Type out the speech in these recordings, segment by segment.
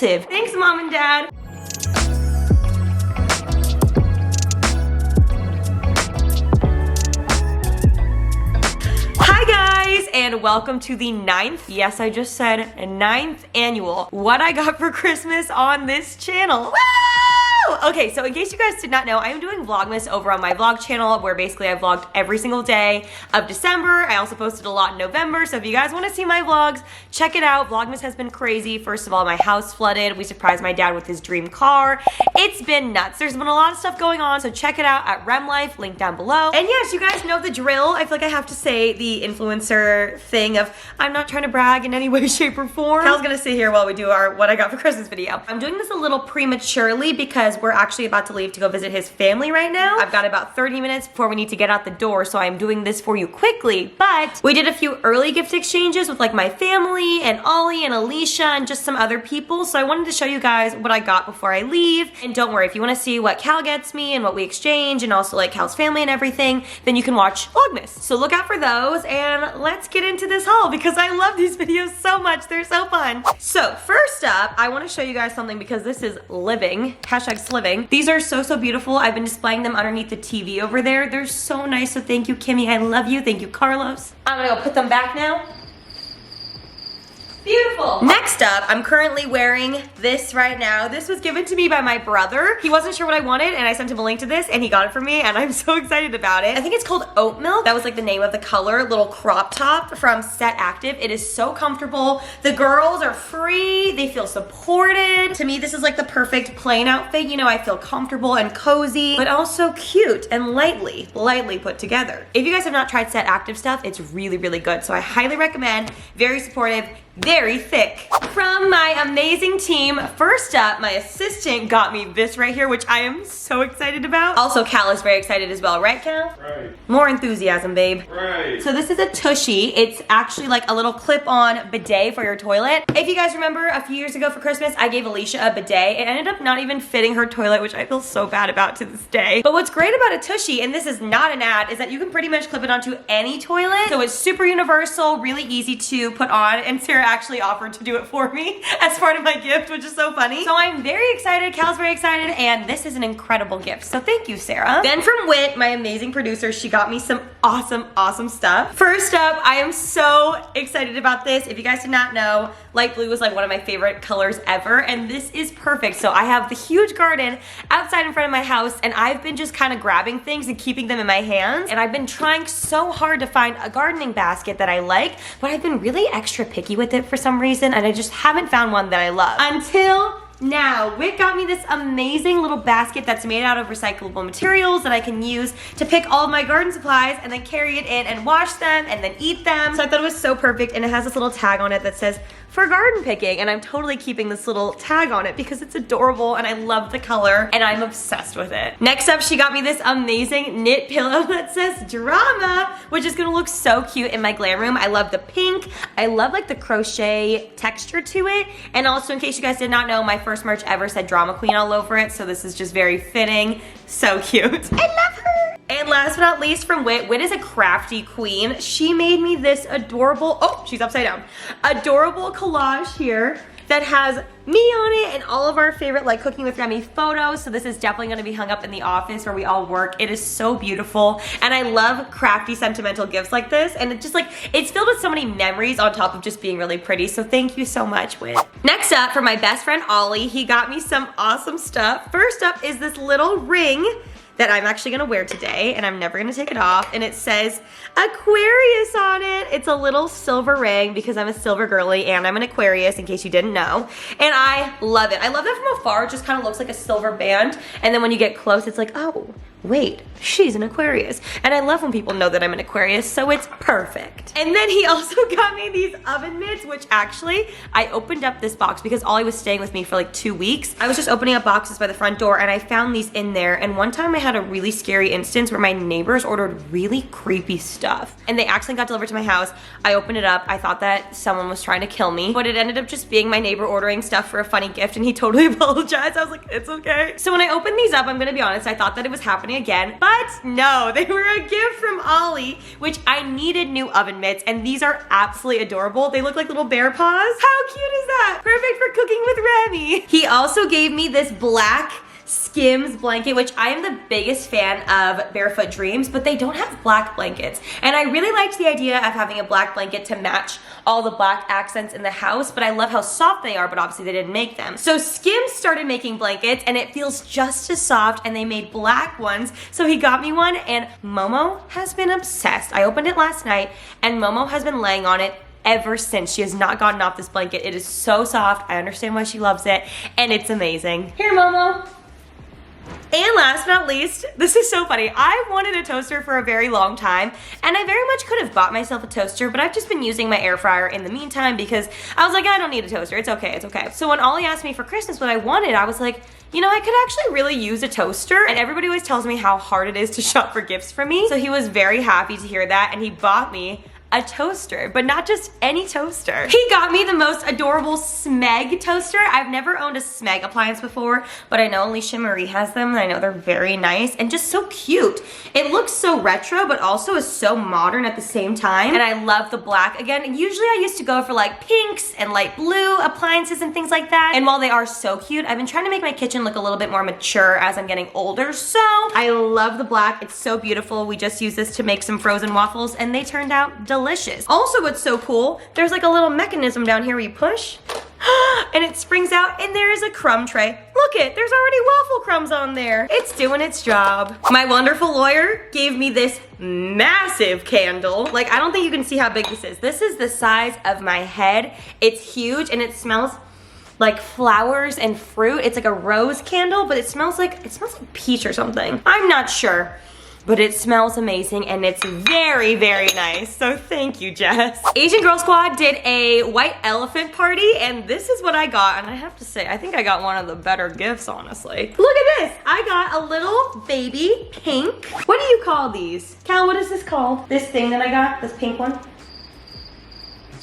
impulsive. Thanks, Mom and Dad. And welcome to the 9th, yes, I just said 9th annual What I Got for Christmas on this channel. Woo! Okay, so in case you guys did not know, I am doing Vlogmas over on my vlog channel where basically I vlogged every single day of December. I also posted a lot in November, so if you guys want to see my vlogs, check it out. Vlogmas has been crazy. First of all, my house flooded. We surprised my dad with his dream car. It's been nuts. There's been a lot of stuff going on, so check it out at Rem Life, link down below. And yes, you guys know the drill. I feel like I have to say the influencer thing of I'm not trying to brag in any way, shape, or form. Cal's gonna sit here while we do our What I Got for Christmas video. I'm doing this a little prematurely because we're actually about to leave to go visit his family right now. I've got about 30 minutes before we need to get out the door, so I'm doing this for you quickly. But we did a few early gift exchanges with like my family and Ollie and Alicia and just some other people, so I wanted to show you guys what I got before I leave. And don't worry, if you want to see what Cal gets me and what we exchange and also like Cal's family and everything, then you can watch Vlogmas. So look out for those, and let's get into this haul because I love these videos so much. They're so fun. So first up, I want to show you guys something because this is living, hashtag sliving. These are so beautiful. I've been displaying them underneath the TV over there. They're so nice, so thank you, Kimmy. I love you. Thank you, Carlos. I'm gonna go put them back now. Beautiful. Next up, I'm currently wearing this right now. This was given to me by my brother. He wasn't sure what I wanted, and I sent him a link to this, and he got it for me, and I'm so excited about it. I think it's called Oat Milk. That was like the name of the color. Little crop top from Set Active. It is so comfortable. The girls are free. They feel supported. To me, this is like the perfect plain outfit. You know, I feel comfortable and cozy, but also cute and lightly put together. If you guys have not tried Set Active stuff, it's really good. So I highly recommend. Very supportive. Very thick. From my amazing team, first up, my assistant got me this right here, which I am so excited about. Also, Cal is very excited as well, right, Cal? Right. More enthusiasm, babe. Right. So this is a Tushy. It's actually like a little clip-on bidet for your toilet. If you guys remember, a few years ago for Christmas, I gave Alicia a bidet. It ended up not even fitting her toilet, which I feel so bad about to this day. But what's great about a Tushy, and this is not an ad, is that you can pretty much clip it onto any toilet. So it's super universal, really easy to put on, and Sarah actually offered to do it for me as part of my gift, which is so funny. So I'm very excited, Cal's very excited, and this is an incredible gift. So thank you, Sarah. Then from Wit, my amazing producer, she got me some awesome stuff. First up, I am so excited about this. If you guys did not know, light blue was like one of my favorite colors ever, and this is perfect. So I have the huge garden outside in front of my house, and I've been just kind of grabbing things and keeping them in my hands, and I've been trying so hard to find a gardening basket that I like, but I've been really extra picky with it for some reason, and I just haven't found one that I love. Until now, Wit got me this amazing little basket that's made out of recyclable materials that I can use to pick all of my garden supplies and then carry it in and wash them and then eat them. So I thought it was so perfect, and it has this little tag on it that says for garden picking, and I'm totally keeping this little tag on it because it's adorable and I love the color and I'm obsessed with it. Next up, she got me this amazing knit pillow that says drama, which is gonna look so cute in my glam room. I love the pink. I love like the crochet texture to it. And also, in case you guys did not know, my first merch ever said drama queen all over it, so this is just very fitting. So cute. I love her. And last but not least, from Wit, Wit is a crafty queen. She made me this adorable, oh, she's upside down, adorable collage here that has me on it and all of our favorite like cooking with Remy photos. So this is definitely gonna be hung up in the office where we all work. It is so beautiful, and I love crafty sentimental gifts like this, and it's just like, it's filled with so many memories on top of just being really pretty. So thank you so much, Wit. Next up, for my best friend Ollie, he got me some awesome stuff. First up is this little ring that I'm actually gonna wear today, and I'm never gonna take it off, and it says Aquarius on it. It's a little silver ring because I'm a silver girly and I'm an Aquarius, in case you didn't know, and I love it. I love that from afar. It just kind of looks like a silver band, and then when you get close, it's like, oh, wait, she's an Aquarius. And I love when people know that I'm an Aquarius, so it's perfect. And then he also got me these oven mitts, which actually, I opened up this box because Ollie was staying with me for like 2 weeks. I was just opening up boxes by the front door, and I found these in there, and one time I had a really scary instance where my neighbors ordered really creepy stuff, and they accidentally got delivered to my house. I opened it up. I thought that someone was trying to kill me, but it ended up just being my neighbor ordering stuff for a funny gift, and he totally apologized. I was like, it's okay. So when I opened these up, I'm gonna be honest, I thought that it was happening me again, but no, they were a gift from Ollie, which I needed new oven mitts, and these are absolutely adorable. They look like little bear paws. How cute is that? Perfect for cooking with Remy. He also gave me this black Skims blanket, which I am the biggest fan of Barefoot Dreams, but they don't have black blankets. And I really liked the idea of having a black blanket to match all the black accents in the house, but I love how soft they are, but obviously they didn't make them. So Skims started making blankets and it feels just as soft, and they made black ones. So he got me one, and Momo has been obsessed. I opened it last night and Momo has been laying on it ever since. She has not gotten off this blanket. It is so soft. I understand why she loves it, and it's amazing. Here, Momo. And last but not least, this is so funny. I wanted a toaster for a very long time, and I very much could have bought myself a toaster, but I've just been using my air fryer in the meantime because I was like, I don't need a toaster. It's okay, it's okay. So when Ollie asked me for Christmas what I wanted, I was like, you know, I could actually really use a toaster, and everybody always tells me how hard it is to shop for gifts for me. So he was very happy to hear that, and he bought me a toaster, but not just any toaster. He got me the most adorable Smeg toaster. I've never owned a Smeg appliance before, but I know Alicia Marie has them, and I know they're very nice and just so cute. It looks so retro, but also is so modern at the same time, and I love the black. Again, usually I used to go for like pinks and light blue appliances and things like that, and while they are so cute, I've been trying to make my kitchen look a little bit more mature as I'm getting older, so I love the black. It's so beautiful. We just used this to make some frozen waffles, and they turned out delicious. Also, what's so cool, there's like a little mechanism down here where you push and it springs out, and there is a crumb tray. Look it, there's already waffle crumbs on there. It's doing its job. My wonderful lawyer gave me this massive candle. Like, I don't think you can see how big this is. This is the size of my head. It's huge, and it smells like flowers and fruit. It's like a rose candle, but it smells like peach or something. I'm not sure, but it smells amazing, and it's very, very nice. So thank you, Jess. Asian Girl Squad did a white elephant party, and this is what I got. And I have to say, I think I got one of the better gifts, honestly. Look at this. I got a little baby pink. What do you call these? Cal, what is this called? This thing that I got, this pink one?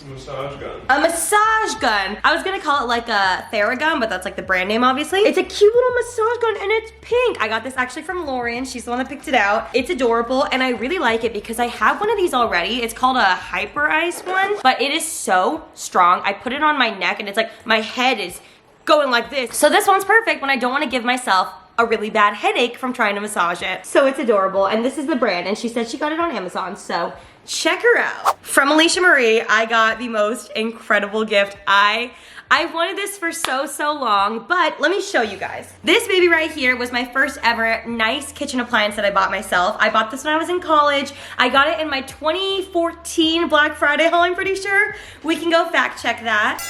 Massage gun. A massage gun. I was gonna call it like a Theragun, but that's like the brand name, obviously. It's a cute little massage gun, and it's pink. I got this actually from Lauren. She's the one that picked it out. It's adorable, and I really like it because I have one of these already. It's called a Hyper Ice one, but it is so strong. I put it on my neck, and it's like my head is going like this. So this one's perfect when I don't want to give myself a really bad headache from trying to massage it. So it's adorable, and this is the brand, and she said she got it on Amazon, so check her out. From Alicia Marie, I got the most incredible gift. I wanted this for so long, but let me show you guys. This baby right here was my first ever nice kitchen appliance that I bought myself. I bought this when I was in college. I got it in my 2014 Black Friday haul, I'm pretty sure. We can go fact check that.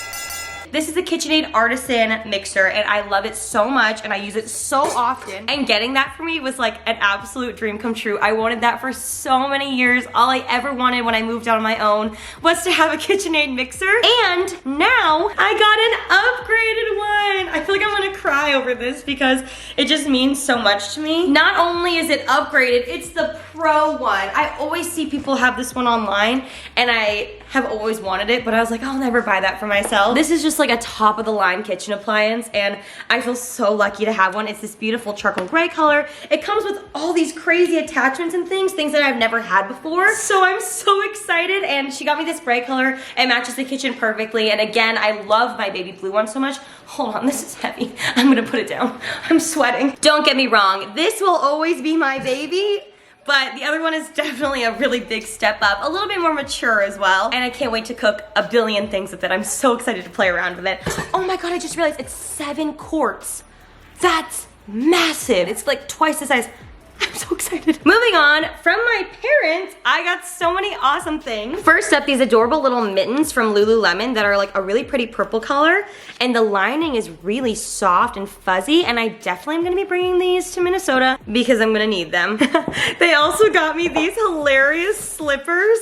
This is a Kitchenaid Artisan mixer, and I love it so much, and I use it so often. And getting that for me was like an absolute dream come true. I wanted that for so many years. All I ever wanted when I moved out on my own was to have a Kitchenaid mixer. And now I got an upgraded one. I feel like I'm gonna cry over this because it just means so much to me. Not only is it upgraded, it's the Pro one. I always see people have this one online, and I have always wanted it, but I was like, I'll never buy that for myself. This is just like a top of the line kitchen appliance, and I feel so lucky to have one. It's this beautiful charcoal gray color. It comes with all these crazy attachments and things that I've never had before. So I'm so excited, and she got me this gray color. It matches the kitchen perfectly, and again, I love my baby blue one so much. Hold on, this is heavy. I'm gonna put it down. I'm sweating. Don't get me wrong, this will always be my baby, but the other one is definitely a really big step up, a little bit more mature as well. And I can't wait to cook a billion things with it. I'm so excited to play around with it. Oh my God, I just realized it's 7 quarts. That's massive. It's like twice the size. I'm so excited. Moving on, from my parents, I got so many awesome things. First up, these adorable little mittens from Lululemon that are like a really pretty purple color, and the lining is really soft and fuzzy, and I definitely am gonna be bringing these to Minnesota because I'm gonna need them. They also got me these hilarious slippers.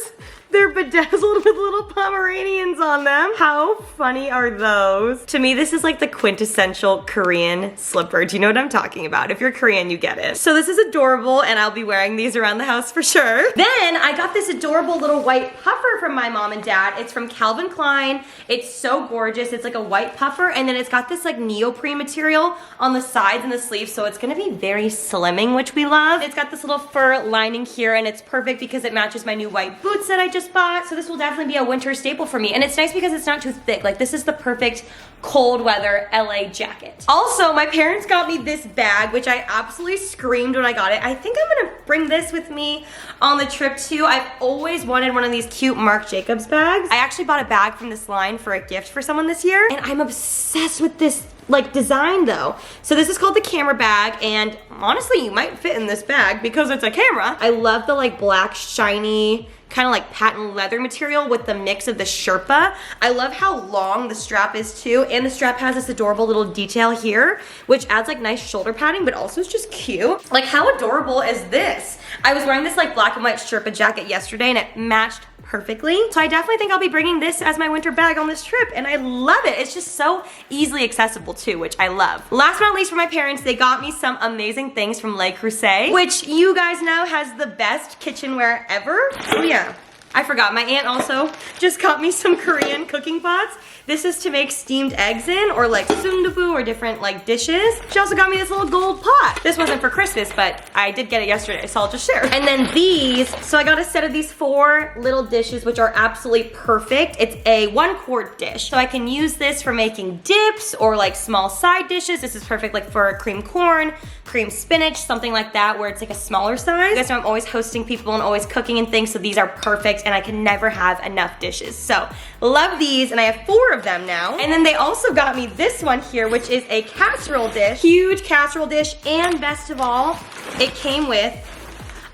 They're bedazzled with little Pomeranians on them. How funny are those? To me, this is like the quintessential Korean slipper. Do you know what I'm talking about? If you're Korean, you get it. So this is adorable, and I'll be wearing these around the house for sure. Then I got this adorable little white puffer from my mom and dad. It's from Calvin Klein. It's so gorgeous. It's like a white puffer, and then it's got this like neoprene material on the sides and the sleeves, so it's gonna be very slimming, which we love. It's got this little fur lining here, and it's perfect because it matches my new white boots that I just bought. So this will definitely be a winter staple for me. And it's nice because it's not too thick. Like, this is the perfect cold weather LA jacket. Also, my parents got me this bag, which I absolutely screamed when I got it. I think I'm gonna bring this with me on the trip too. I've always wanted one of these cute Marc Jacobs bags. I actually bought a bag from this line for a gift for someone this year, and I'm obsessed with this like design though. So this is called the camera bag, and honestly, you might fit in this bag because it's a camera. I love the like black shiny kind of like patent leather material with the mix of the Sherpa. I love how long the strap is too, and the strap has this adorable little detail here, which adds like nice shoulder padding, but also is just cute. Like, how adorable is this? I was wearing this like black and white Sherpa jacket yesterday, and it matched perfectly. So I definitely think I'll be bringing this as my winter bag on this trip, and I love it. It's just so easily accessible too, which I love. Last but not least, for my parents, they got me some amazing things from Le Creuset, which you guys know has the best kitchenware ever. Oh yeah, I forgot, my aunt also just got me some Korean cooking pots. This is to make steamed eggs in, or like sundubu, or different like dishes. She also got me this little gold pot. This wasn't for Christmas, but I did get it yesterday, so I'll just share. And then these, so I got a set of these 4 little dishes, which are absolutely perfect. It's a 1-quart dish. So I can use this for making dips or like small side dishes. This is perfect like for cream corn, cream spinach, something like that, where it's like a smaller size. You guys know I'm always hosting people and always cooking and things, so these are perfect, and I can never have enough dishes. So love these, and I have 4 of them now. And then they also got me this one here, which is a casserole dish, huge casserole dish, and best of all, it came with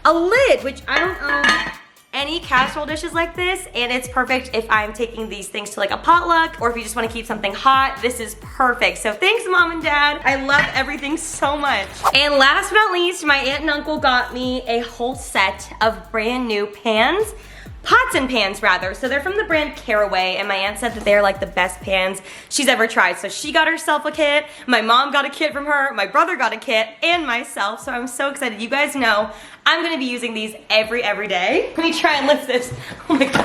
a lid, which I don't own any casserole dishes like this, and it's perfect if I'm taking these things to like a potluck, or if you just want to keep something hot. This is perfect. So thanks, Mom and Dad. I love everything so much. And last but not least, my aunt and uncle got me a whole set of brand new pans. Pots and pans rather. So they're from the brand Caraway, and my aunt said that they're like the best pans she's ever tried. So she got herself a kit, my mom got a kit from her, my brother got a kit, and myself. So I'm so excited. You guys know I'm gonna be using these every day. Let me try and lift this. Oh my God.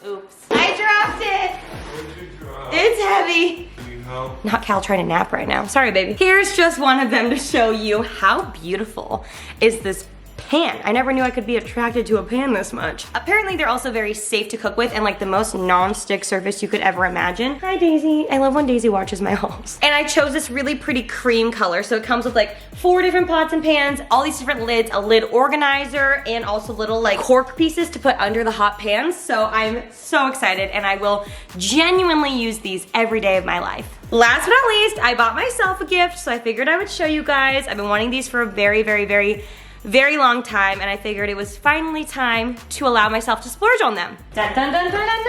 Oops. I dropped it. What did you drop? It's heavy. Need help? Not Cal trying to nap right now. Sorry, baby. Here's just one of them to show you how beautiful is this pan. I never knew I could be attracted to a pan this much. Apparently they're also very safe to cook with, and like the most non-stick surface you could ever imagine. Hi Daisy. I love when Daisy watches my hauls. And I chose this really pretty cream color, so it comes with like 4 different pots and pans, all these different lids, a lid organizer, and also little like cork pieces to put under the hot pans. So I'm so excited, and I will genuinely use these every day of my life. Last but not least, I bought myself a gift, so I figured I would show you guys. I've been wanting these for a very long time, and I figured it was finally time to allow myself to splurge on them. Dun, dun, dun, dun, dun, dun.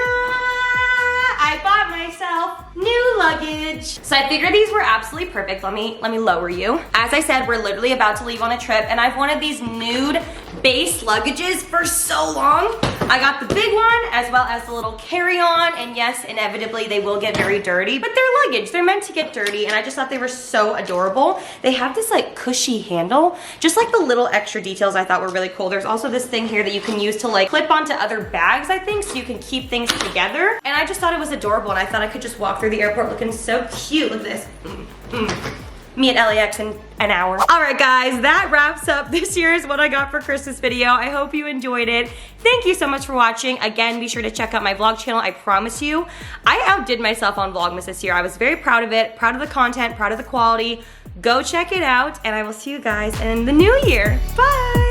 I bought myself new luggage. So I figured these were absolutely perfect. Let me lower you. As I said, we're literally about to leave on a trip, and I've wanted these nude base luggages for so long. I got the big one as well as the little carry-on, and yes, inevitably they will get very dirty, but they're luggage. They're meant to get dirty, and I just thought they were so adorable. They have this like cushy handle, just like the little extra details I thought were really cool. There's also this thing here that you can use to like clip onto other bags, I think, so you can keep things together. And I just thought it was adorable, and I thought I could just walk through the airport looking so cute with this. Me at LAX in an hour. All right, guys, that wraps up this year's What I Got for Christmas video. I hope you enjoyed it. Thank you so much for watching. Again, be sure to check out my vlog channel. I promise you, I outdid myself on Vlogmas this year. I was very proud of it, proud of the content, proud of the quality. Go check it out, and I will see you guys in the new year. Bye.